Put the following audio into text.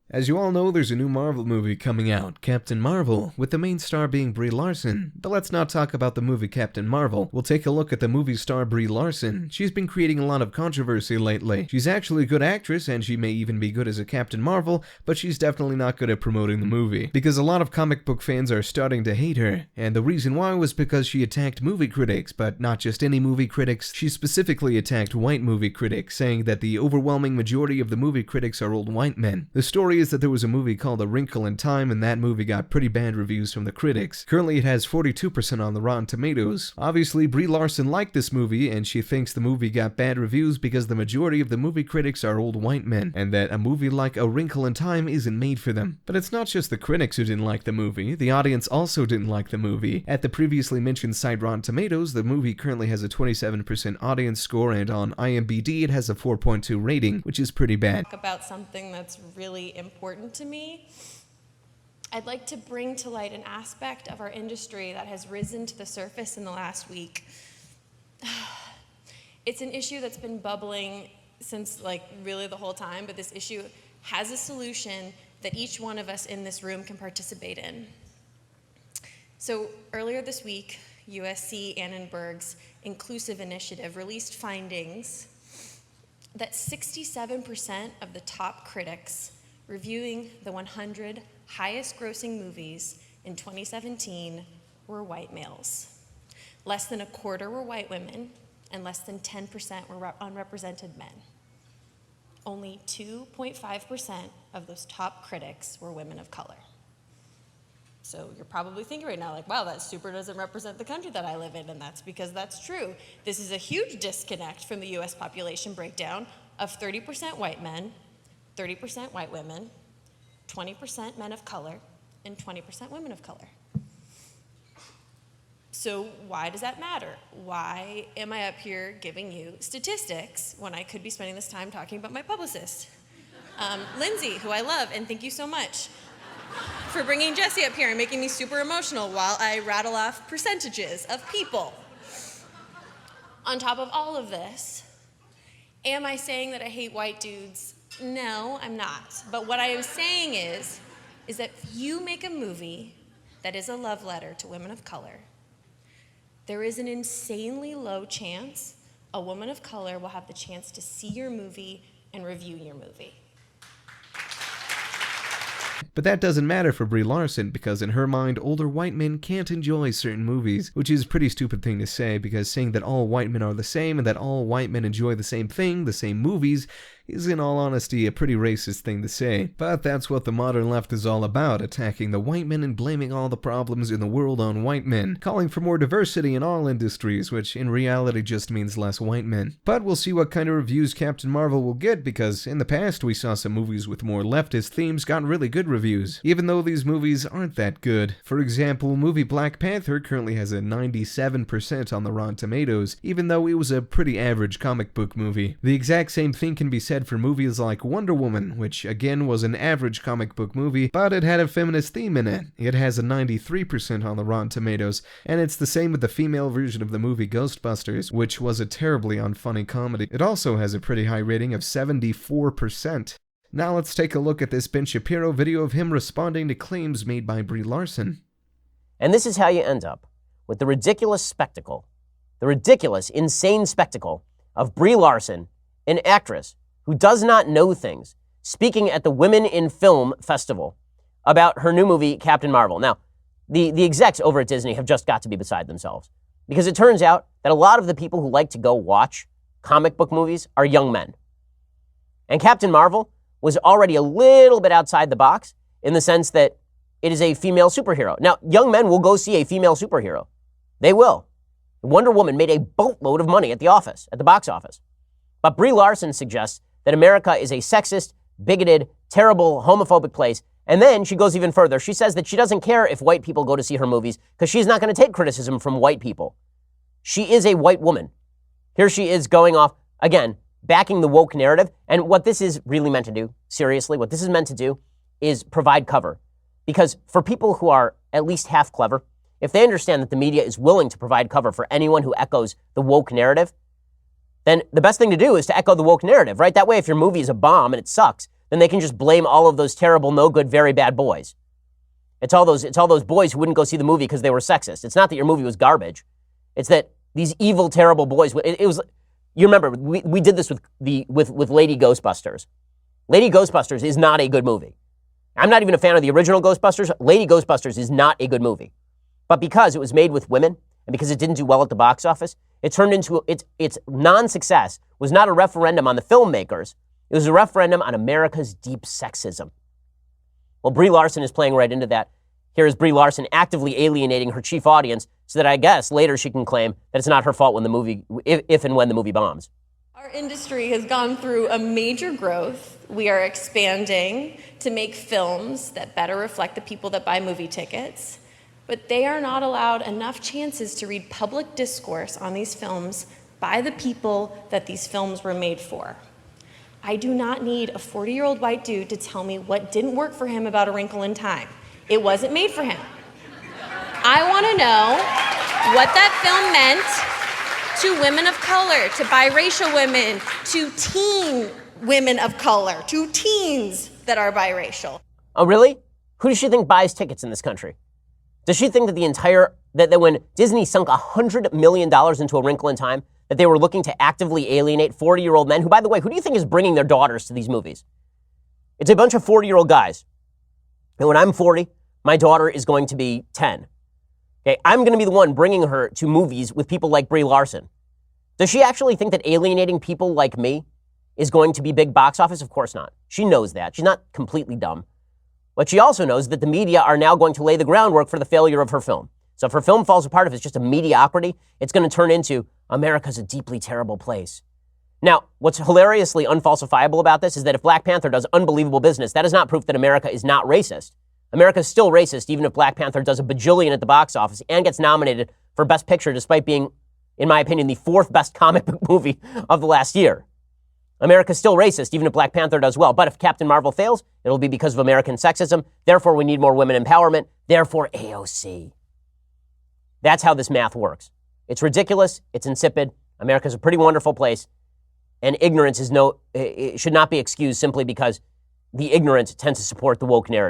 As you all know, there's a new Marvel movie coming out, Captain Marvel, with the main star being Brie Larson. But let's not talk about the movie Captain Marvel. We'll take a look at the movie star Brie Larson. She's been creating a lot of controversy lately. She's actually a good actress, and she may even be good as a Captain Marvel, but she's definitely not good at promoting the movie. Because a lot of comic book fans are starting to hate her, and the reason why was because she attacked movie critics, but not just any movie critics. She specifically attacked white movie critics, saying that the overwhelming majority of the movie critics are old white men. The story is that there was a movie called A Wrinkle in Time, and that movie got pretty bad reviews from the critics. Currently it has 42% on the Rotten Tomatoes. Obviously, Brie Larson liked this movie, and she thinks the movie got bad reviews because the majority of the movie critics are old white men, and that a movie like A Wrinkle in Time isn't made for them. But it's not just the critics who didn't like the movie, the audience also didn't like the movie. At the previously mentioned site Rotten Tomatoes, the movie currently has a 27% audience score, and on IMDb it has a 4.2 rating, which is pretty bad. About something that's really important to me. I'd like to bring to light an aspect of our industry that has risen to the surface in the last week. It's an issue that's been bubbling since really the whole time, but this issue has a solution that each one of us in this room can participate in. So earlier this week, USC Annenberg's Inclusive Initiative released findings that 67% of the top critics reviewing the 100 highest grossing movies in 2017 were white males. Less than a quarter were white women, and less than 10% were unrepresented men. Only 2.5% of those top critics were women of color. So you're probably thinking right now, wow, that super doesn't represent the country that I live in, and that's because that's true. This is a huge disconnect from the US population breakdown of 30% white men, 30% white women, 20% men of color, and 20% women of color. So why does that matter? Why am I up here giving you statistics when I could be spending this time talking about my publicist, Lindsay, who I love, and thank you so much for bringing Jesse up here and making me super emotional while I rattle off percentages of people. On top of all of this, am I saying that I hate white dudes? No, I'm not. But what I am saying is that if you make a movie that is a love letter to women of color, there is an insanely low chance a woman of color will have the chance to see your movie and review your movie. But that doesn't matter for Brie Larson, because in her mind, older white men can't enjoy certain movies, which is a pretty stupid thing to say, because saying that all white men are the same and that all white men enjoy the same thing, the same movies, is in all honesty a pretty racist thing to say. But that's what the modern left is all about, attacking the white men and blaming all the problems in the world on white men, calling for more diversity in all industries, which in reality just means less white men. But we'll see what kind of reviews Captain Marvel will get, because in the past we saw some movies with more leftist themes got really good reviews, even though these movies aren't that good. For example, movie Black Panther currently has a 97% on the Rotten Tomatoes, even though it was a pretty average comic book movie. The exact same thing can be said for movies like Wonder Woman, which again was an average comic book movie, but it had a feminist theme in it. It has a 93% on the Rotten Tomatoes, and it's the same with the female version of the movie Ghostbusters, which was a terribly unfunny comedy. It also has a pretty high rating of 74%. Now let's take a look at this Ben Shapiro video of him responding to claims made by Brie Larson. And this is how you end up with the ridiculous spectacle, the ridiculous, insane spectacle of Brie Larson, an actress who does not know things, speaking at the Women in Film Festival about her new movie, Captain Marvel. Now, the execs over at Disney have just got to be beside themselves, because it turns out that a lot of the people who like to go watch comic book movies are young men. And Captain Marvel was already a little bit outside the box in the sense that it is a female superhero. Now, young men will go see a female superhero. They will. Wonder Woman made a boatload of money at the box office. But Brie Larson suggests that America is a sexist, bigoted, terrible, homophobic place. And then she goes even further. She says that she doesn't care if white people go to see her movies because she's not going to take criticism from white people. She is a white woman. Here she is going off, again, backing the woke narrative. And what this is really meant to do, seriously, what this is meant to do is provide cover. Because for people who are at least half clever, if they understand that the media is willing to provide cover for anyone who echoes the woke narrative, then the best thing to do is to echo the woke narrative, right? That way, if your movie is a bomb and it sucks, then they can just blame all of those terrible, no good, very bad boys. It's all those boys who wouldn't go see the movie because they were sexist. It's not that your movie was garbage. It's that these evil, terrible boys. It was. You remember we did this with Lady Ghostbusters. Lady Ghostbusters is not a good movie. I'm not even a fan of the original Ghostbusters. Lady Ghostbusters is not a good movie. But because it was made with women and because it didn't do well at the box office, it turned into its non-success was not a referendum on the filmmakers. It was a referendum on America's deep sexism. Well, Brie Larson is playing right into that. Here is Brie Larson actively alienating her chief audience so that I guess later she can claim that it's not her fault when the movie, if and when the movie bombs. Our industry has gone through a major growth. We are expanding to make films that better reflect the people that buy movie tickets, but they are not allowed enough chances to read public discourse on these films by the people that these films were made for. I do not need a 40-year-old white dude to tell me what didn't work for him about A Wrinkle in Time. It wasn't made for him. I want to know what that film meant to women of color, to biracial women, to teen women of color, to teens that are biracial. Oh, really? Who does she think buys tickets in this country? Does she think that that when Disney sunk $100 million into A Wrinkle in Time, that they were looking to actively alienate 40-year-old men, who, by the way, who do you think is bringing their daughters to these movies? It's a bunch of 40-year-old guys. And when I'm 40, my daughter is going to be 10. Okay, I'm going to be the one bringing her to movies with people like Brie Larson. Does she actually think that alienating people like me is going to be big box office? Of course not. She knows that. She's not completely dumb. But she also knows that the media are now going to lay the groundwork for the failure of her film. So if her film falls apart, if it's just a mediocrity, it's going to turn into America's a deeply terrible place. Now, what's hilariously unfalsifiable about this is that if Black Panther does unbelievable business, that is not proof that America is not racist. America is still racist even if Black Panther does a bajillion at the box office and gets nominated for Best Picture despite being, in my opinion, the fourth best comic book movie of the last year. America's still racist even if Black Panther does well. But if Captain Marvel fails, it'll be because of American sexism. Therefore, we need more women empowerment. Therefore, AOC. That's how this math works. It's ridiculous. It's insipid. America's a pretty wonderful place. And ignorance it should not be excused simply because the ignorant tends to support the woke narrative.